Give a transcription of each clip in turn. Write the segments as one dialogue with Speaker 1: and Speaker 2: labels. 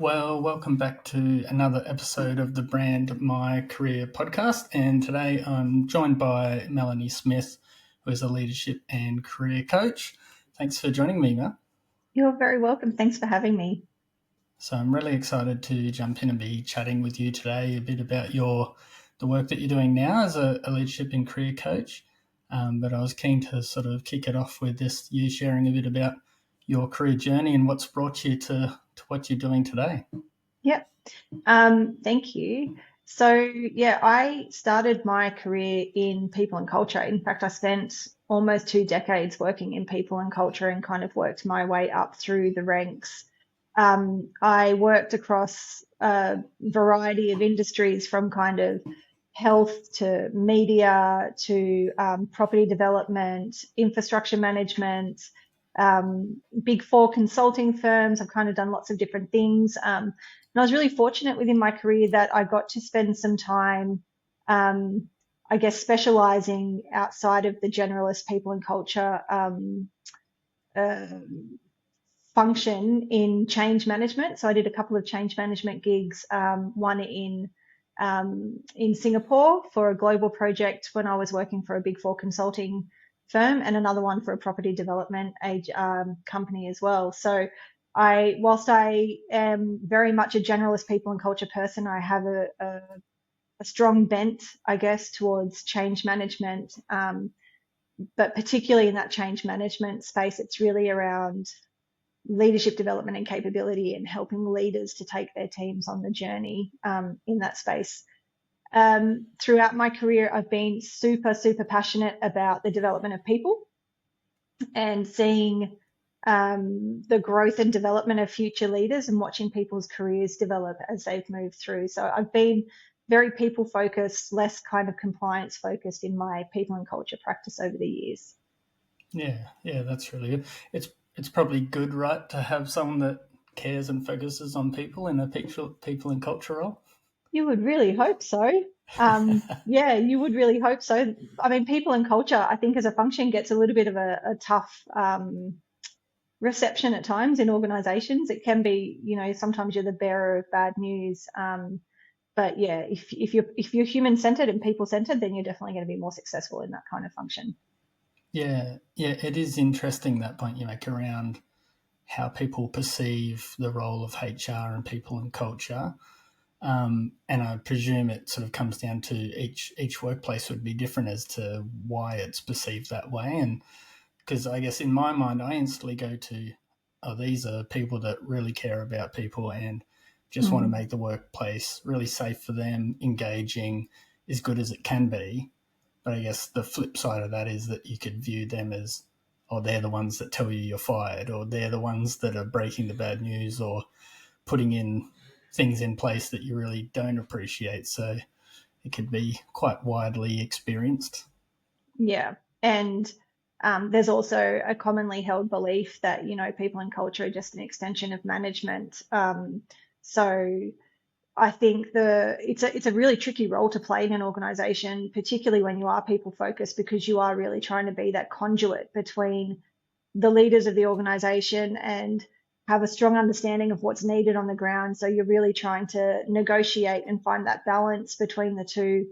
Speaker 1: Well, welcome back to another episode of the Brand My Career podcast. And today I'm joined by Melanie Smith, who is a leadership and career coach. Thanks for joining me, Mel.
Speaker 2: You're very welcome. Thanks for having me.
Speaker 1: So I'm really excited to jump in and be chatting with you today a bit about the work that you're doing now as a leadership and career coach. But I was keen to sort of kick it off with you sharing a bit about your career journey and what's brought you to what you're doing today.
Speaker 2: Yep. Thank you. So, yeah, I started my career in people and culture. In fact, I spent almost 2 decades working in people and culture and kind of worked my way up through the ranks. I worked across a variety of industries from kind of health to media to property development, infrastructure management, big four consulting firms. I've kind of done lots of different things. And I was really fortunate within my career that I got to spend some time, I guess, specializing outside of the generalist people and culture uh, function in change management. So I did a couple of change management gigs, one in Singapore for a global project when I was working for a big four consulting firm, and another one for a property development company as well. So whilst I am very much a generalist people and culture person, I have a strong bent, I guess, towards change management. But particularly in that change management space, it's really around leadership development and capability and helping leaders to take their teams on the journey in that space. Throughout my career, I've been super, super passionate about the development of people and seeing the growth and development of future leaders and watching people's careers develop as they've moved through. So I've been very people focused, less kind of compliance focused in my people and culture practice over the years.
Speaker 1: Yeah, that's really good. It's probably good, right, to have someone that cares and focuses on people in a people and culture role.
Speaker 2: You would really hope so. Yeah, you would really hope so. I mean, people and culture, I think, as a function, gets a little bit of a tough reception at times in organizations. It can be, sometimes you're the bearer of bad news. But yeah, if you're human centered and people centered, then you're definitely going to be more successful in that kind of function.
Speaker 1: Yeah, it is interesting that point you make around how people perceive the role of HR and people and culture. And I presume it sort of comes down to each workplace would be different as to why it's perceived that way. And because I guess in my mind, I instantly go to, oh, these are people that really care about people and just want to
Speaker 2: Mm.
Speaker 1: make the workplace really safe for them, engaging, as good as it can be. But I guess the flip side of that is that you could view them as, oh, they're the ones that tell you you're fired, or they're the ones that are breaking the bad news, or putting in things in place that you really don't appreciate. So it could be quite widely experienced.
Speaker 2: Yeah. And there's also a commonly held belief that, people and culture are just an extension of management. So I think it's a really tricky role to play in an organization, particularly when you are people focused, because you are really trying to be that conduit between the leaders of the organization and have a strong understanding of what's needed on the ground. So you're really trying to negotiate and find that balance between the two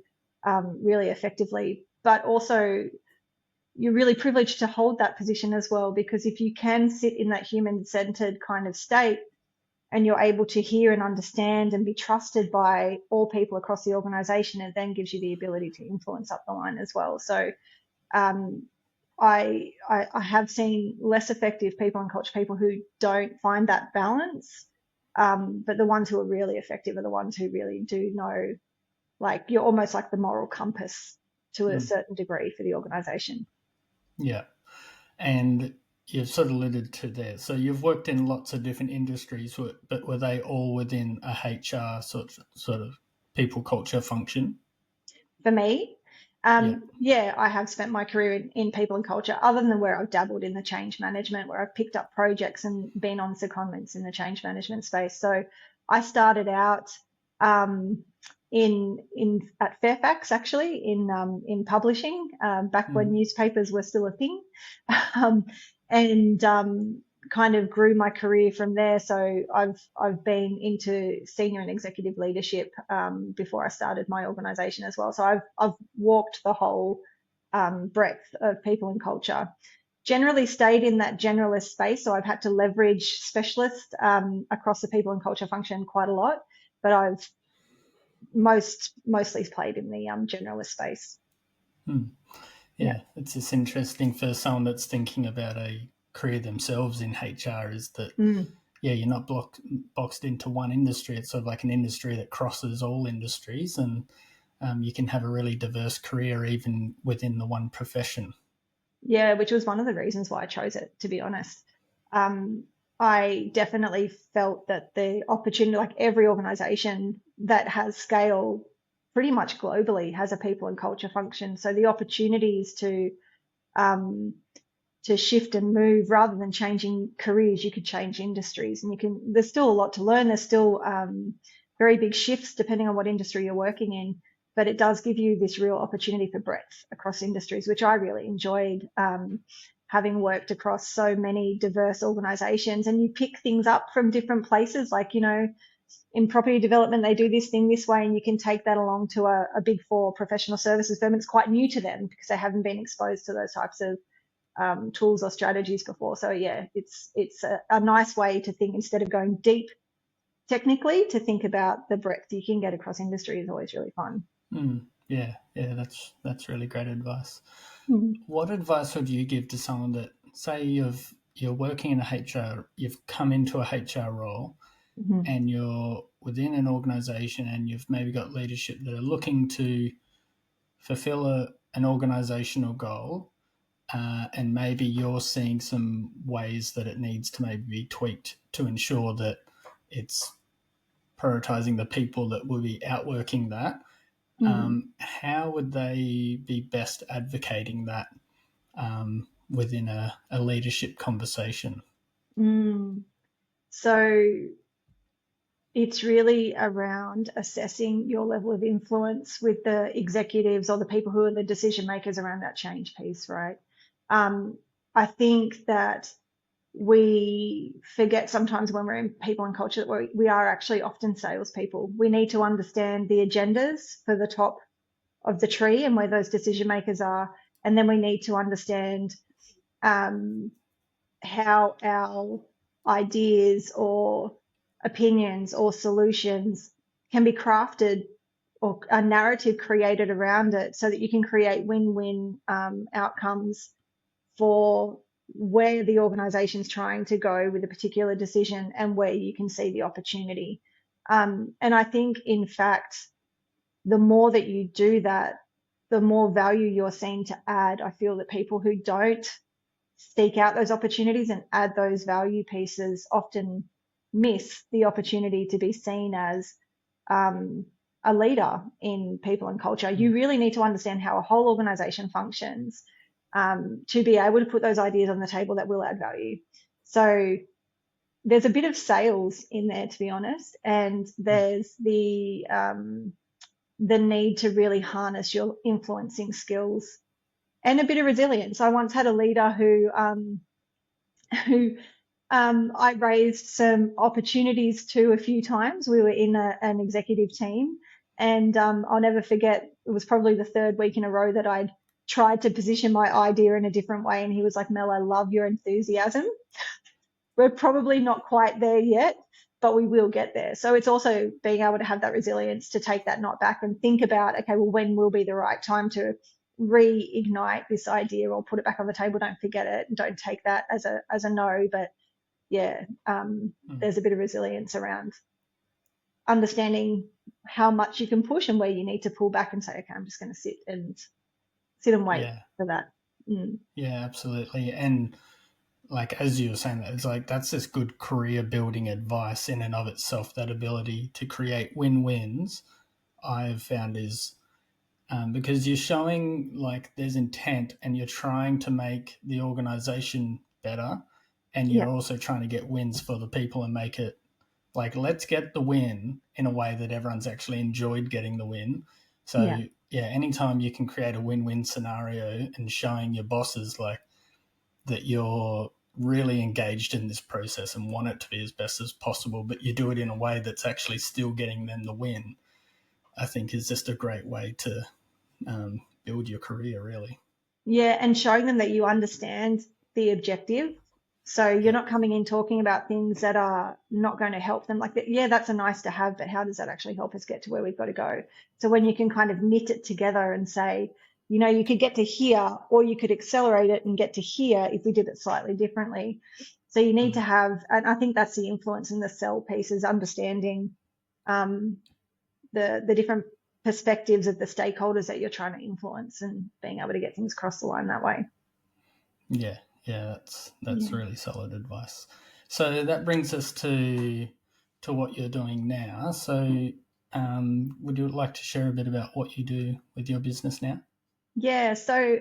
Speaker 2: really effectively. But also, you're really privileged to hold that position as well, because if you can sit in that human centered kind of state and you're able to hear and understand and be trusted by all people across the organization, it then gives you the ability to influence up the line as well. So um, I have seen less effective people and culture people who don't find that balance. But the ones who are really effective are the ones who really do know, like, you're almost like the moral compass to a certain degree for the organization.
Speaker 1: Yeah. And you've sort of alluded to there. So you've worked in lots of different industries, but were they all within a HR sort of people culture function?
Speaker 2: For me,
Speaker 1: Yeah.
Speaker 2: yeah, I have spent my career in people and culture, other than where I've dabbled in the change management, where I've picked up projects and been on secondments in the change management space. So I started out um, in at Fairfax, actually, in publishing, back when newspapers were still a thing, um, and kind of grew my career from there. So I've been into senior and executive leadership before I started my organisation as well. So I've walked the whole breadth of people and culture. Generally stayed in that generalist space, so I've had to leverage specialists across the people and culture function quite a lot. But I've mostly played in the generalist space. Yeah.
Speaker 1: Yeah, it's just interesting for someone that's thinking about a career themselves in HR is that,
Speaker 2: Mm.
Speaker 1: yeah, you're not boxed into one industry. It's sort of like an industry that crosses all industries, and you can have a really diverse career even within the one profession.
Speaker 2: Yeah, which was one of the reasons why I chose it, to be honest. Um, I definitely felt that the opportunity, like every organization that has scale pretty much globally has a people and culture function. So the opportunities um, to shift and move rather than changing careers, you could change industries and there's still a lot to learn. There's still very big shifts depending on what industry you're working in, but it does give you this real opportunity for breadth across industries, which I really enjoyed, having worked across so many diverse organizations. And you pick things up from different places, like, in property development, they do this thing this way, and you can take that along to a big four professional services firm. It's quite new to them because they haven't been exposed to those types of tools or strategies before. So yeah, it's a nice way to think, instead of going deep technically, to think about the breadth you can get across industry is always really fun.
Speaker 1: Yeah, yeah, that's really great advice.
Speaker 2: Mm-hmm.
Speaker 1: What advice would you give to someone that, say, you're working in a HR, you've come into a HR role, and you're within an organization, and you've maybe got leadership that are looking to fulfill an organizational goal, and maybe you're seeing some ways that it needs to maybe be tweaked to ensure that it's prioritizing the people that will be outworking that.
Speaker 2: Mm-hmm.
Speaker 1: How would they be best advocating that within a leadership conversation?
Speaker 2: Mm. So it's really around assessing your level of influence with the executives or the people who are the decision makers around that change piece, right? Um, I think that we forget sometimes when we're in people and culture that we are actually often salespeople. We need to understand the agendas for the top of the tree and where those decision makers are. And then we need to understand um, how our ideas or opinions or solutions can be crafted, or a narrative created around it, so that you can create win-win outcomes for where the organization's trying to go with a particular decision and where you can see the opportunity. And I think, in fact, the more that you do that, the more value you're seen to add. I feel that people who don't seek out those opportunities and add those value pieces often miss the opportunity to be seen as um, a leader in people and culture. You really need to understand how a whole organization functions, to be able to put those ideas on the table that will add value. So there's a bit of sales in there, to be honest, and there's the need to really harness your influencing skills and a bit of resilience. I once had a leader who I raised some opportunities to a few times. We were in an executive team, and I'll never forget, it was probably the third week in a row that I'd tried to position my idea in a different way. And he was like, Mel, I love your enthusiasm. We're probably not quite there yet, but we will get there. So it's also being able to have that resilience to take that knot back and think about, okay, well, when will be the right time to reignite this idea or put it back on the table? Don't forget it. Don't take that as a no. But yeah, there's a bit of resilience around understanding how much you can push and where you need to pull back and say, okay, I'm just going to sit and wait
Speaker 1: Yeah,
Speaker 2: for that. Mm.
Speaker 1: yeah, absolutely. And like as you were saying, that it's like that's just good career building advice in and of itself. That ability to create win wins, I've found is because you're showing like there's intent and you're trying to make the organization better, and
Speaker 2: Yeah,
Speaker 1: you're also trying to get wins for the people and make it like let's get the win in a way that everyone's actually enjoyed getting the win.
Speaker 2: yeah,
Speaker 1: So yeah, anytime you can create a win-win scenario and showing your bosses like that you're really engaged in this process and want it to be as best as possible, but you do it in a way that's actually still getting them the win, I think is just a great way to build your career, really.
Speaker 2: Yeah, and showing them that you understand the objective. So you're
Speaker 1: Yeah.
Speaker 2: not coming in talking about things that are not going to help them. Like that, yeah, that's a nice to have, but how does that actually help us get to where we've got to go? So when you can kind of knit it together and say, you know, you could get to here, or you could accelerate it and get to here if we did it slightly differently. So you need to
Speaker 1: Mm.
Speaker 2: have, and I think that's the influence in the sell piece is understanding um, the different perspectives of the stakeholders that you're trying to influence and being able to get things across the line that way.
Speaker 1: Yeah, yeah, that's
Speaker 2: Yeah.
Speaker 1: really solid advice. So that brings us to what you're doing now. So, would you like to share a bit about what you do with your business now?
Speaker 2: Yeah. So,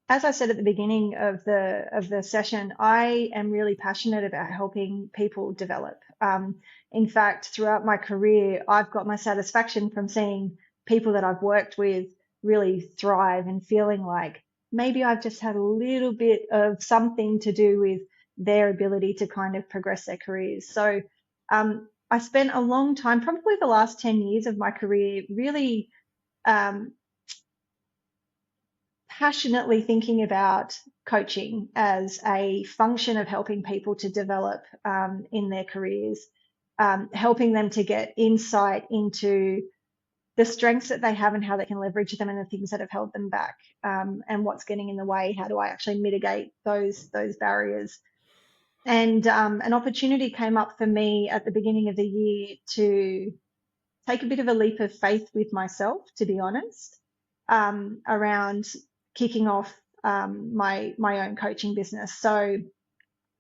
Speaker 2: as I said at the beginning of the session, I am really passionate about helping people develop. In fact, throughout my career, I've got my satisfaction from seeing people that I've worked with really thrive and feeling like maybe I've just had a little bit of something to do with their ability to kind of progress their careers. So, I spent a long time, probably the last 10 years of my career, really um, passionately thinking about coaching as a function of helping people to develop in their careers, helping them to get insight into the strengths that they have and how they can leverage them and the things that have held them back, and what's getting in the way. How do I actually mitigate those barriers? And an opportunity came up for me at the beginning of the year to take a bit of a leap of faith with myself, to be honest, around kicking off my own coaching business. So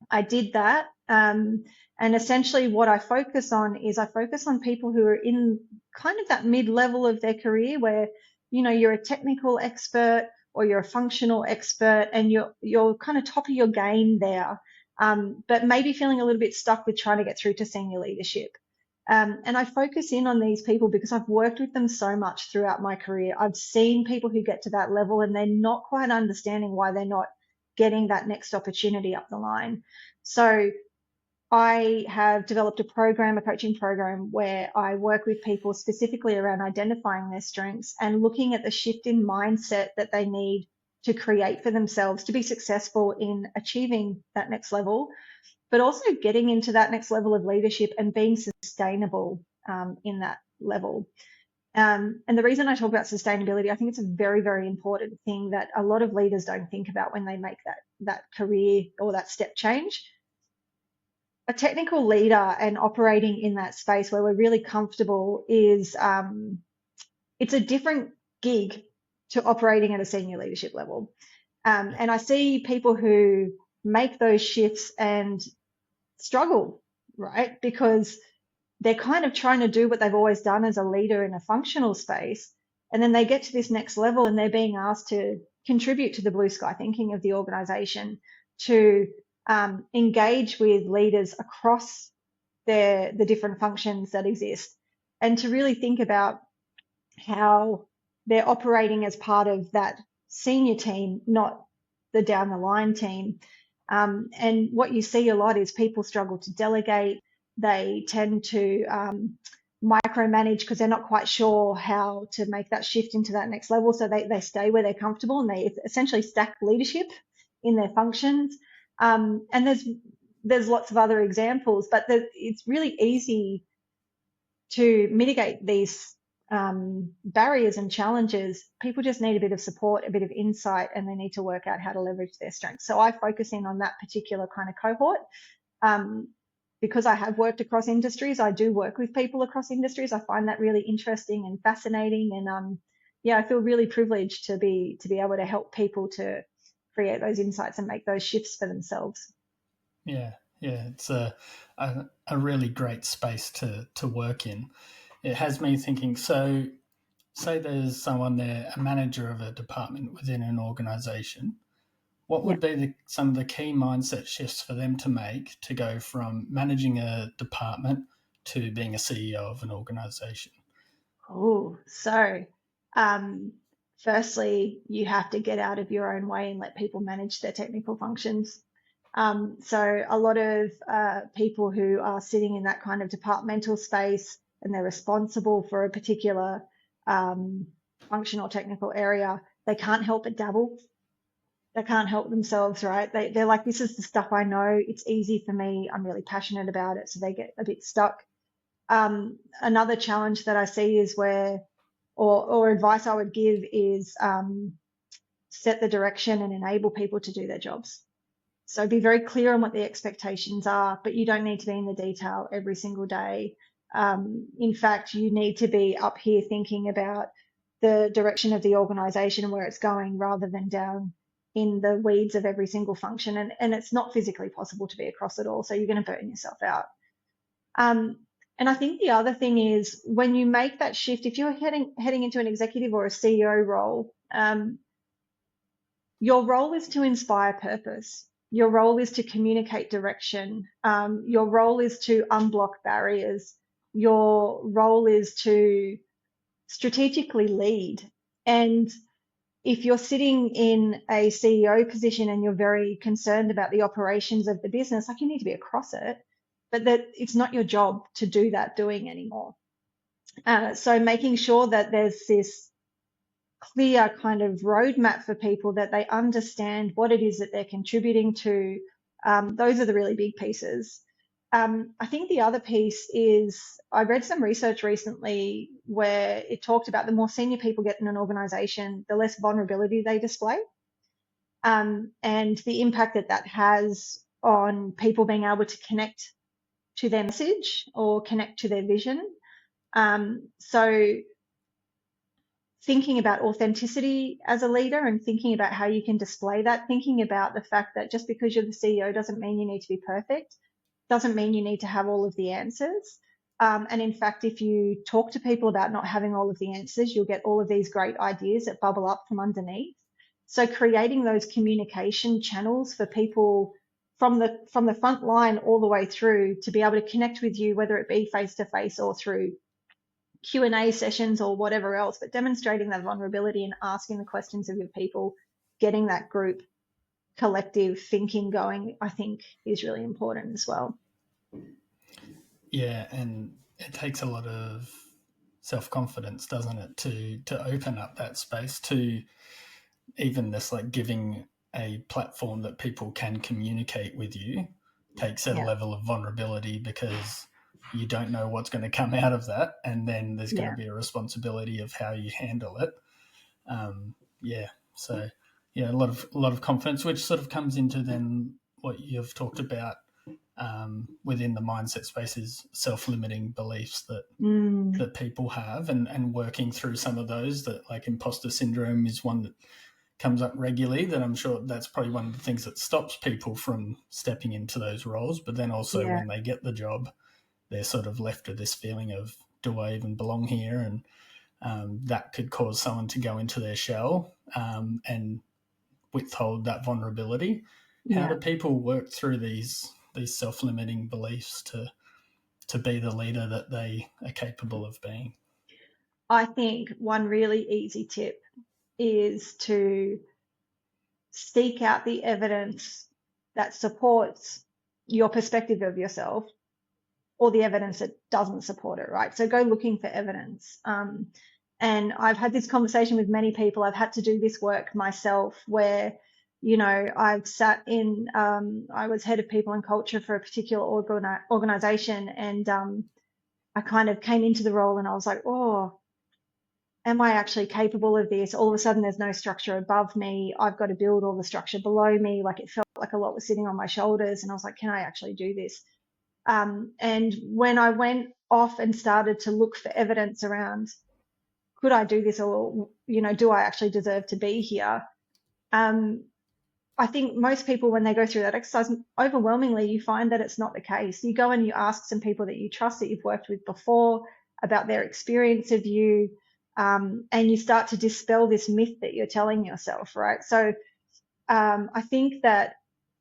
Speaker 2: I did that. And essentially, what I focus on is I focus on people who are in kind of that mid level of their career where, you know, you're a technical expert or you're a functional expert and you're kind of top of your game there, but maybe feeling a little bit stuck with trying to get through to senior leadership. And I focus in on these people because I've worked with them so much throughout my career. I've seen people who get to that level and they're not quite understanding why they're not getting that next opportunity up the line. So I have developed a coaching program where I work with people specifically around identifying their strengths and looking at the shift in mindset that they need to create for themselves to be successful in achieving that next level, but also getting into that next level of leadership and being sustainable in that level. And the reason I talk about sustainability, I think it's a very, very important thing that a lot of leaders don't think about when they make that career or that step change. A technical leader and operating in that space where we're really comfortable is it's a different gig to operating at a senior leadership level.
Speaker 1: Yeah,
Speaker 2: And I see people who make those shifts and struggle, right? Because they're kind of trying to do what they've always done as a leader in a functional space. And then they get to this next level and they're being asked to contribute to the blue sky thinking of the organization, to engage with leaders across the different functions that exist, and to really think about how they're operating as part of that senior team, not the down the line team. And what you see a lot is people struggle to delegate. They tend to micromanage because they're not quite sure how to make that shift into that next level. So they stay where they're comfortable and they essentially stack leadership in their functions. And there's lots of other examples, but it's really easy to mitigate these barriers and challenges. People just need a bit of support, a bit of insight, and they need to work out how to leverage their strengths. So I focus in on that particular kind of cohort. Um, because I have worked across industries, I do work with people across industries. I find that really interesting and fascinating, and yeah, I feel really privileged to be able to help people to create those insights and make those shifts for themselves.
Speaker 1: yeah, yeah. It's a really great space to work in. It has me thinking. So, say there's someone there, a manager of a department within an organisation. What
Speaker 2: Yeah.
Speaker 1: would be some of the key mindset shifts for them to make to go from managing a department to being a CEO of an organisation?
Speaker 2: Oh, so um, firstly, you have to get out of your own way and let people manage their technical functions. So a lot of people who are sitting in that kind of departmental space and they're responsible for a particular functional technical area, they can't help but dabble. They can't help themselves, right? They're like, this is the stuff I know. It's easy for me. I'm really passionate about it. So they get a bit stuck. Another challenge that I see is where, or advice I would give is set the direction and enable people to do their jobs. So be very clear on what the expectations are, but you don't need to be in the detail every single day. In fact, you need to be up here thinking about the direction of the organization and where it's going rather than down in the weeds of every single function. And it's not physically possible to be across it all. So you're going to burn yourself out. And I think the other thing is when you make that shift, if you're heading into an executive or a CEO role, your role is to inspire purpose. Your role is to communicate direction. Your role is to unblock barriers. Your role is to strategically lead. And if you're sitting in a CEO position and you're very concerned about the operations of the business, like you need to be across it, but that it's not your job to do that doing anymore. So making sure that there's this clear kind of roadmap for people that they understand what it is that they're contributing to. Those are the really big pieces. I think the other piece is I read some research recently where it talked about the more senior people get in an organization, the less vulnerability they display, and the impact that that has on people being able to connect to their message or connect to their vision. So thinking about authenticity as a leader and thinking about how you can display that, thinking about the fact that just because you're the CEO doesn't mean you need to be perfect, doesn't mean you need to have all of the answers. And in fact, if you talk to people about not having all of the answers, you'll get all of these great ideas that bubble up from underneath. So creating those communication channels for people from the front line all the way through to be able to connect with you, whether it be face to face or through Q&A sessions or whatever else, but demonstrating that vulnerability and asking the questions of your people, getting that group collective thinking going, I think is really important as well.
Speaker 1: Yeah, and it takes a lot of self-confidence, doesn't it, to open up that space, to even this like giving a platform that people can communicate with you takes a level of vulnerability because you don't know what's going to come out of that, and then there's going to be a responsibility of how you handle it. So a lot of confidence, which sort of comes into then what you've talked about within the mindset space is self-limiting beliefs that people have, and working through some of those. That like imposter syndrome is one that comes up regularly, that I'm sure that's probably one of the things that stops people from stepping into those roles. But then also when they get the job, they're sort of left with this feeling of, do I even belong here? And that could cause someone to go into their shell and withhold that vulnerability. How do people work through these self-limiting beliefs to be the leader that they are capable of being?
Speaker 2: I think one really easy tip is to seek out the evidence that supports your perspective of yourself or the evidence that doesn't support it, right? So go looking for evidence. And I've had this conversation with many people. I've had to do this work myself where, I've sat in, I was head of people and culture for a particular organization, and I kind of came into the role and I was like, oh, am I actually capable of this? All of a sudden, there's no structure above me. I've got to build all the structure below me. Like it felt like a lot was sitting on my shoulders, and I was like, can I actually do this? And when I went off and started to look for evidence around, could I do this, or do I actually deserve to be here? I think most people, when they go through that exercise, overwhelmingly you find that it's not the case. You go and you ask some people that you trust, that you've worked with before, about their experience of you, and you start to dispel this myth that you're telling yourself, right? So I think that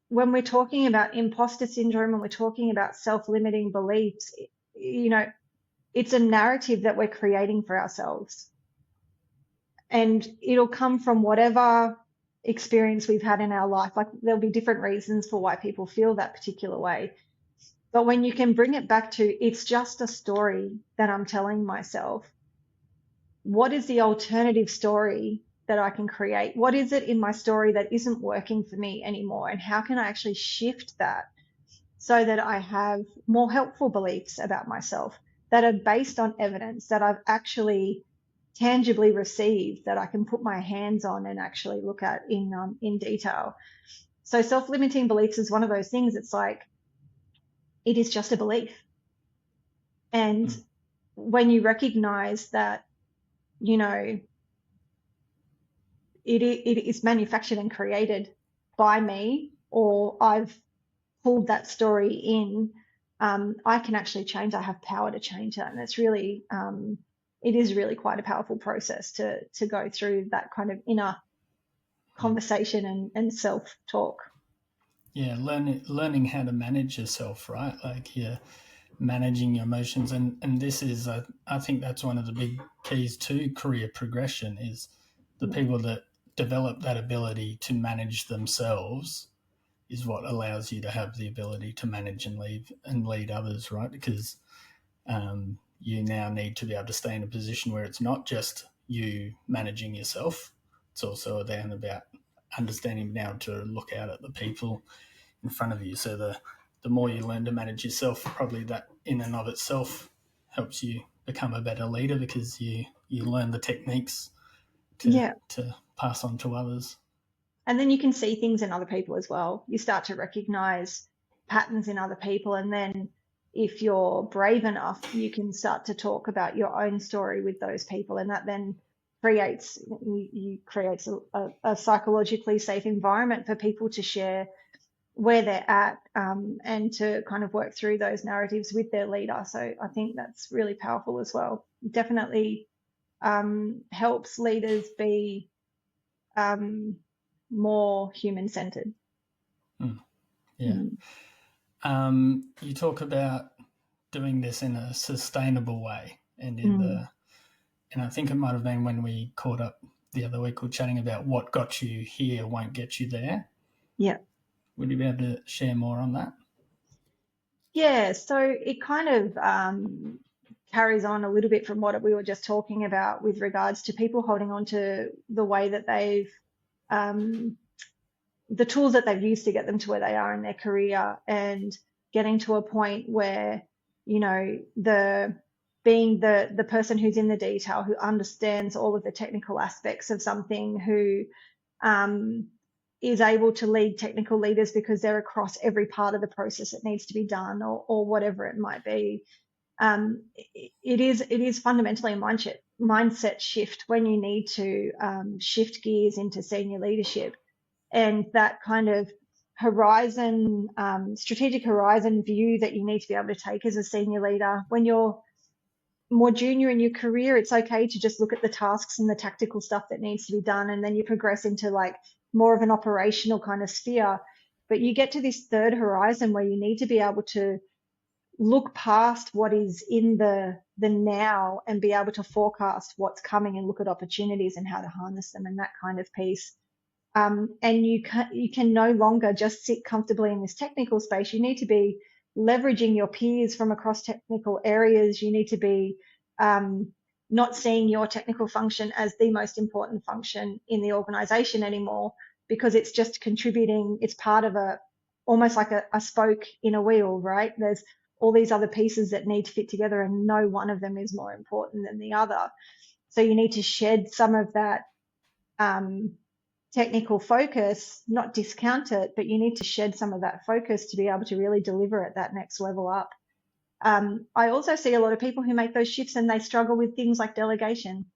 Speaker 2: when we're talking about imposter syndrome and we're talking about self-limiting beliefs, it's a narrative that we're creating for ourselves. And it'll come from whatever experience we've had in our life. Like there'll be different reasons for why people feel that particular way. But when you can bring it back to it's just a story that I'm telling myself, what is the alternative story that I can create? What is it in my story that isn't working for me anymore? And how can I actually shift that so that I have more helpful beliefs about myself that are based on evidence that I've actually tangibly received, that I can put my hands on and actually look at in detail. So self-limiting beliefs is one of those things. It's like, it is just a belief. And
Speaker 1: Mm.
Speaker 2: when you recognize that, you know, it is manufactured and created by me, or I've pulled that story in, I can actually change. I have power to change that, and it's really, it is really quite a powerful process to go through that kind of inner
Speaker 1: Mm.
Speaker 2: conversation and self talk.
Speaker 1: Yeah, learning how to manage yourself, right? Like you're managing your emotions, and this is I think that's one of the big keys to career progression is the
Speaker 2: Yeah,
Speaker 1: people that develop that ability to manage themselves is what allows you to have the ability to manage and lead others, right? Because you now need to be able to stay in a position where it's not just you managing yourself. It's also then about understanding now to look out at the people in front of you. So the more you learn to manage yourself, probably that in and of itself helps you become a better leader because you learn the techniques
Speaker 2: yeah.
Speaker 1: to pass on to others.
Speaker 2: And then you can see things in other people as well. You start to recognize patterns in other people. And then if you're brave enough, you can start to talk about your own story with those people. And that then creates a psychologically safe environment for people to share where they're at, and to kind of work through those narratives with their leader. So I think that's really powerful as well. Definitely helps leaders be um, more human centered.
Speaker 1: Mm, yeah.
Speaker 2: Mm.
Speaker 1: You talk about doing this in a sustainable way,
Speaker 2: Mm.
Speaker 1: and I think it might have been when we caught up the other week, we were chatting about what got you here won't get you there.
Speaker 2: Yeah.
Speaker 1: Would you be able to share more on that?
Speaker 2: Yeah. So it kind of carries on a little bit from what we were just talking about with regards to people holding on to the way that um, the tools that they've used to get them to where they are in their career, and getting to a point where, you know, being the person who's in the detail, who understands all of the technical aspects of something, who um, is able to lead technical leaders because they're across every part of the process that needs to be done, or whatever it might be. It is fundamentally a mindset shift when you need to shift gears into senior leadership, and that kind of horizon, strategic horizon view that you need to be able to take as a senior leader. When you're more junior in your career, it's okay to just look at the tasks and the tactical stuff that needs to be done, and then you progress into like more of an operational kind of sphere. But you get to this third horizon where you need to be able to look past what is in the now and be able to forecast what's coming and look at opportunities and how to harness them, and that kind of piece. And you can no longer just sit comfortably in this technical space. You need to be leveraging your peers from across technical areas. You need to be um, not seeing your technical function as the most important function in the organization anymore, because it's just contributing. It's part of almost like a spoke in a wheel, right? There's all these other pieces that need to fit together, and no one of them is more important than the other. So you need to shed some of that um, technical focus, not discount it, but you need to shed some of that focus to be able to really deliver at that next level up. I also see a lot of people who make those shifts and they struggle with things like delegation.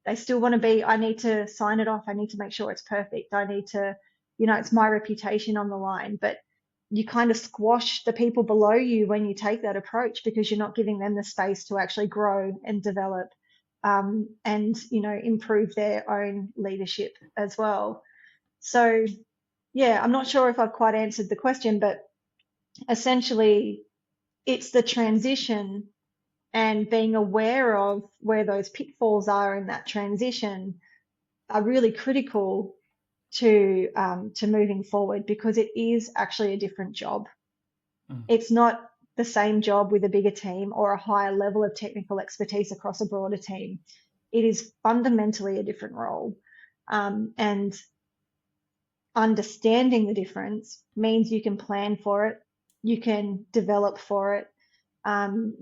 Speaker 2: They still want to be, I need to sign it off. I need to make sure it's perfect. I need to, it's my reputation on the line. But you kind of squash the people below you when you take that approach, because you're not giving them the space to actually grow and develop, and, improve their own leadership as well. So, yeah, I'm not sure if I've quite answered the question, but essentially it's the transition and being aware of where those pitfalls are in that transition are really critical to moving forward, because it is actually a different job.
Speaker 1: Mm.
Speaker 2: It's not the same job with a bigger team or a higher level of technical expertise across a broader team. It is fundamentally a different role. And understanding the difference means you can plan for it, you can develop for it,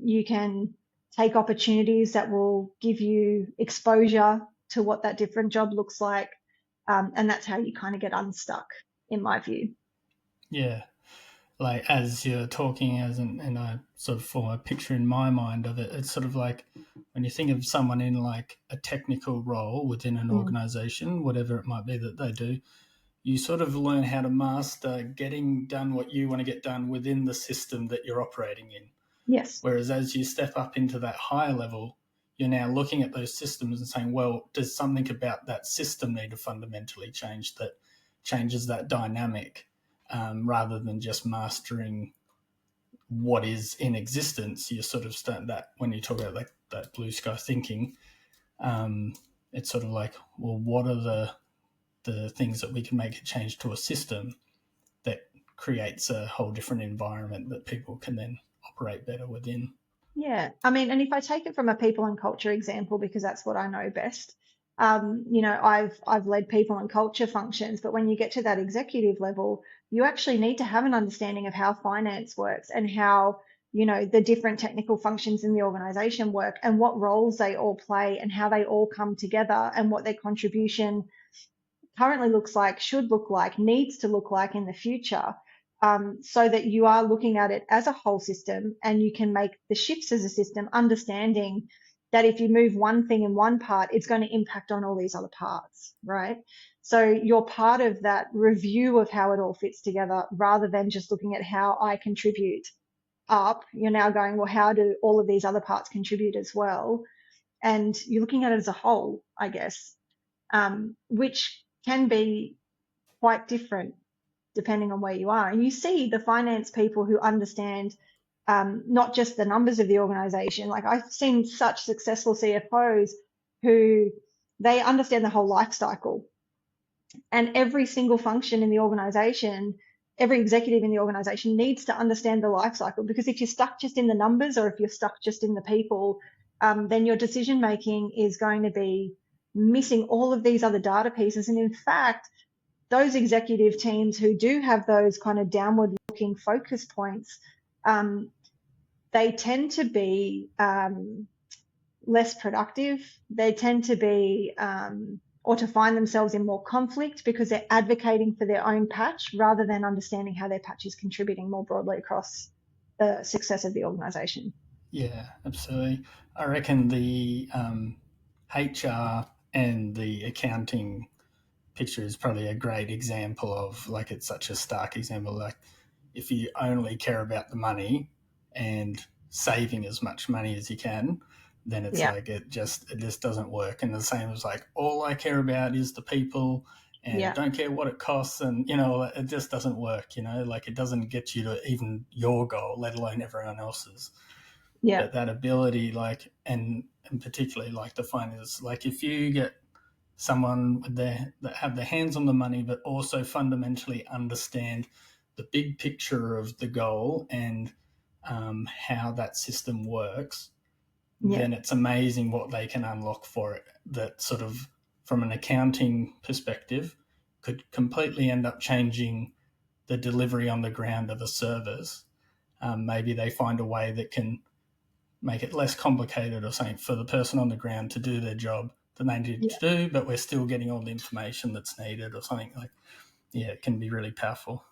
Speaker 2: you can take opportunities that will give you exposure to what that different job looks like. And that's how you kind of get unstuck, in my view.
Speaker 1: Yeah. Like as you're talking, and I sort of form a picture in my mind of it, it's sort of like when you think of someone in like a technical role within an
Speaker 2: Mm.
Speaker 1: organization, whatever it might be that they do, you sort of learn how to master getting done what you want to get done within the system that you're operating in.
Speaker 2: Yes.
Speaker 1: Whereas as you step up into that higher level, you're now looking at those systems and saying, well, does something about that system need to fundamentally change that changes that dynamic, rather than just mastering what is in existence? You're sort of starting that when you talk about like that blue sky thinking. Um, it's sort of like, well, what are the things that we can make a change to a system that creates a whole different environment that people can then operate better within?
Speaker 2: Yeah, I mean, and if I take it from a people and culture example, because that's what I know best, I've led people and culture functions, but when you get to that executive level, you actually need to have an understanding of how finance works and how, the different technical functions in the organization work and what roles they all play and how they all come together and what their contribution currently looks like, should look like, needs to look like in the future, so that you are looking at it as a whole system and you can make the shifts as a system, understanding that if you move one thing in one part, it's going to impact on all these other parts, right? So you're part of that review of how it all fits together rather than just looking at how I contribute up. You're now going, well, how do all of these other parts contribute as well? And you're looking at it as a whole, I guess, which can be quite different depending on where you are. And you see the finance people who understand not just the numbers of the organization. Like I've seen such successful CFOs who they understand the whole life cycle, and every single function in the organization, every executive in the organization needs to understand the life cycle, because if you're stuck just in the numbers or if you're stuck just in the people, then your decision making is going to be missing all of these other data pieces. And in fact, those executive teams who do have those kind of downward looking focus points, um, they tend to be less productive. They tend to be, or to find themselves in more conflict because they're advocating for their own patch rather than understanding how their patch is contributing more broadly across the success of the organization.
Speaker 1: Yeah, absolutely. I reckon the HR and the accounting picture is probably a great example of, like, it's such a stark example. Like, if you only care about the money and saving as much money as you can, then it's
Speaker 2: Yeah,
Speaker 1: like it just doesn't work. And the same as like, all I care about is the people and
Speaker 2: yeah,
Speaker 1: don't care what it costs, and it just doesn't work. Like, it doesn't get you to even your goal, let alone everyone else's.
Speaker 2: yeah,
Speaker 1: But that ability, like, and particularly like the finance, like if you get someone with that have their hands on the money, but also fundamentally understand the big picture of the goal and how that system works,
Speaker 2: yeah,
Speaker 1: then it's amazing what they can unlock for it. That sort of, from an accounting perspective, could completely end up changing the delivery on the ground of a service. Maybe they find a way that can make it less complicated or something for the person on the ground to do their job that they need
Speaker 2: yeah.
Speaker 1: to do, but we're still getting all the information that's needed or something. Like, yeah, it can be really powerful.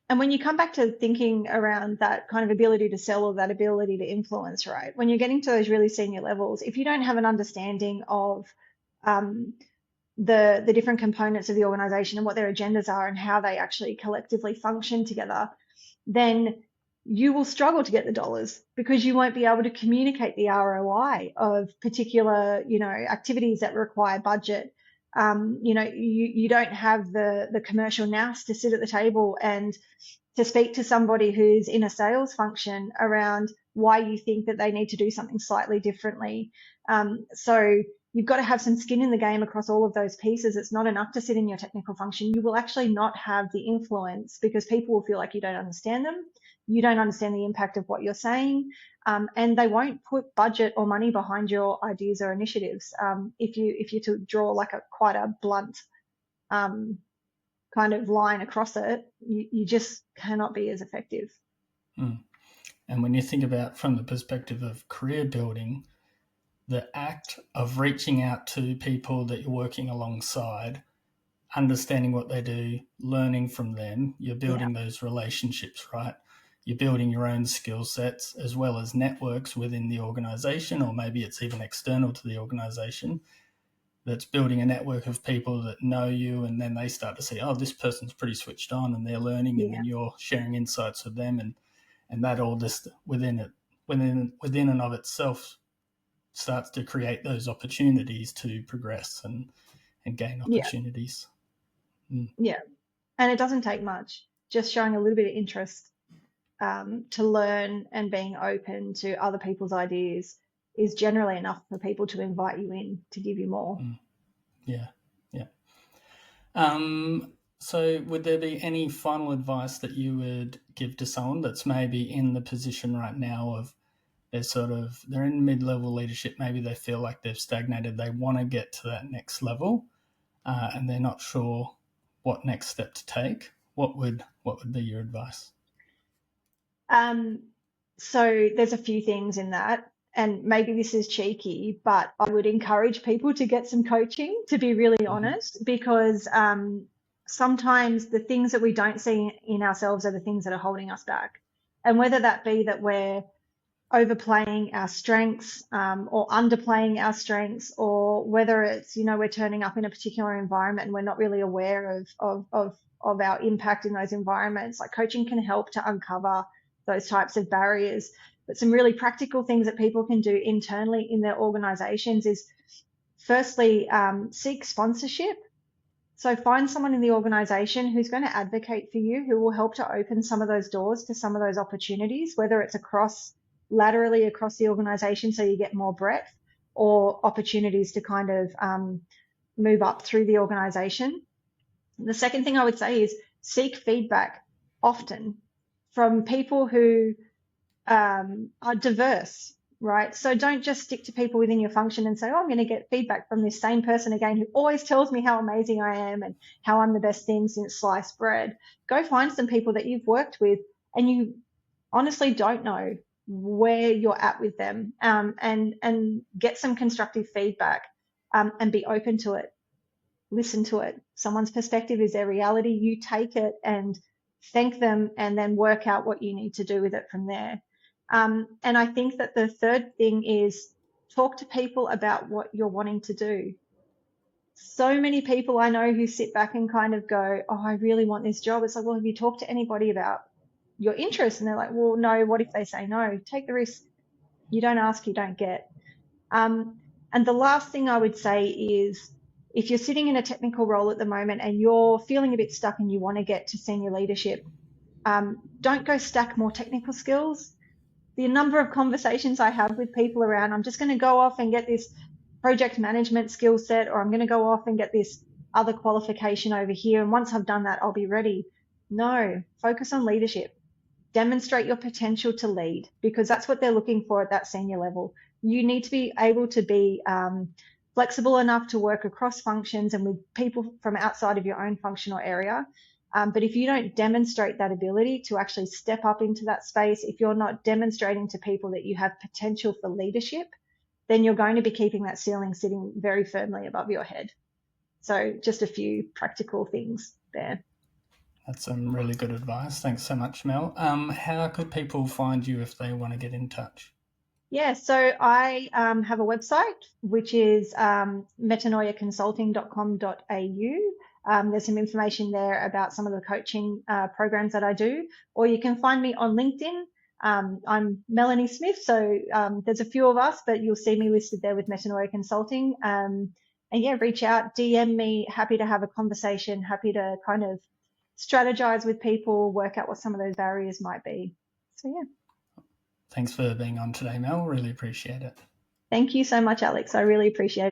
Speaker 2: And when you come back to thinking around that kind of ability to sell or that ability to influence, right? When you're getting to those really senior levels, if you don't have an understanding of um, the different components of the organization and what their agendas are and how they actually collectively function together, then you will struggle to get the dollars because you won't be able to communicate the ROI of particular, activities that require budget. You don't have the commercial nous to sit at the table and to speak to somebody who's in a sales function around why you think that they need to do something slightly differently. So you've got to have some skin in the game across all of those pieces. It's not enough to sit in your technical function. You will actually not have the influence because people will feel like you don't understand them. You don't understand the impact of what you're saying. And they won't put budget or money behind your ideas or initiatives. If you to draw like quite a blunt um, kind of line across it, you just cannot be as effective.
Speaker 1: Mm. And when you think about from the perspective of career building, the act of reaching out to people that you're working alongside, understanding what they do, learning from them, you're
Speaker 2: Yeah,
Speaker 1: building those relationships, right? You're building your own skill sets as well as networks within the organization, or maybe it's even external to the organization. That's building a network of people that know you, and then they start to see, oh, this person's pretty switched on, and they're learning, and
Speaker 2: yeah,
Speaker 1: then you're sharing insights with them, and that all just within and of itself starts to create those opportunities to progress and gain
Speaker 2: yeah,
Speaker 1: opportunities. Mm,
Speaker 2: yeah. And it doesn't take much. Just showing a little bit of interest to learn and being open to other people's ideas is generally enough for people to invite you in to give you more.
Speaker 1: mm, yeah, yeah. So, would there be any final advice that you would give to someone that's maybe in the position right now of they're in mid-level leadership, maybe they feel like they've stagnated, they want to get to that next level, and they're not sure what next step to take? What would be your advice?
Speaker 2: Um, so there's a few things in that, and maybe this is cheeky, but I would encourage people to get some coaching, to be really
Speaker 1: Mm-hmm.
Speaker 2: honest, because sometimes the things that we don't see in ourselves are the things that are holding us back. And whether that be that we're overplaying our strengths or underplaying our strengths, or whether it's, we're turning up in a particular environment and we're not really aware of our impact in those environments. Like coaching can help to uncover those types of barriers. But some really practical things that people can do internally in their organizations is firstly, seek sponsorship. So find someone in the organization who's going to advocate for you, who will help to open some of those doors to some of those opportunities, whether it's laterally across the organization so you get more breadth, or opportunities to kind of move up through the organization. The second thing I would say is seek feedback often from people who are diverse, right? So don't just stick to people within your function and say, oh, I'm going to get feedback from this same person again who always tells me how amazing I am and how I'm the best thing since sliced bread. Go find some people that you've worked with and you honestly don't know where you're at with them, and get some constructive feedback, and be open to it. Listen to it. Someone's perspective is their reality. You take it and thank them and then work out what you need to do with it from there. And I think that the third thing is talk to people about what you're wanting to do. So many people I know who sit back and kind of go, oh, I really want this job. It's like, well, have you talked to anybody about your interests? And they're like, well, no, what if they say no? Take the risk. You don't ask, you don't get. Um, and the last thing I would say is if you're sitting in a technical role at the moment and you're feeling a bit stuck and you want to get to senior leadership, don't go stack more technical skills. The number of conversations I have with people around, I'm just going to go off and get this project management skill set, or I'm going to go off and get this other qualification over here. And once I've done that, I'll be ready. No, focus on leadership. Demonstrate your potential to lead, because that's what they're looking for at that senior level. You need to be able to be flexible enough to work across functions and with people from outside of your own functional area. But if you don't demonstrate that ability to actually step up into that space, if you're not demonstrating to people that you have potential for leadership, then you're going to be keeping that ceiling sitting very firmly above your head. So just a few practical things there.
Speaker 1: That's some really good advice. Thanks so much, Mel. How could people find you if they want to get in touch?
Speaker 2: Yeah, so I have a website which is metanoiaconsulting.com.au. There's some information there about some of the coaching programs that I do, or you can find me on LinkedIn. I'm Melanie Smith, so there's a few of us, but you'll see me listed there with Metanoia Consulting. And yeah, reach out, DM me, happy to have a conversation, happy to kind of strategize with people, work out what some of those barriers might be. So, yeah.
Speaker 1: Thanks for being on today, Mel. Really appreciate it.
Speaker 2: Thank you so much, Alex. I really appreciate it.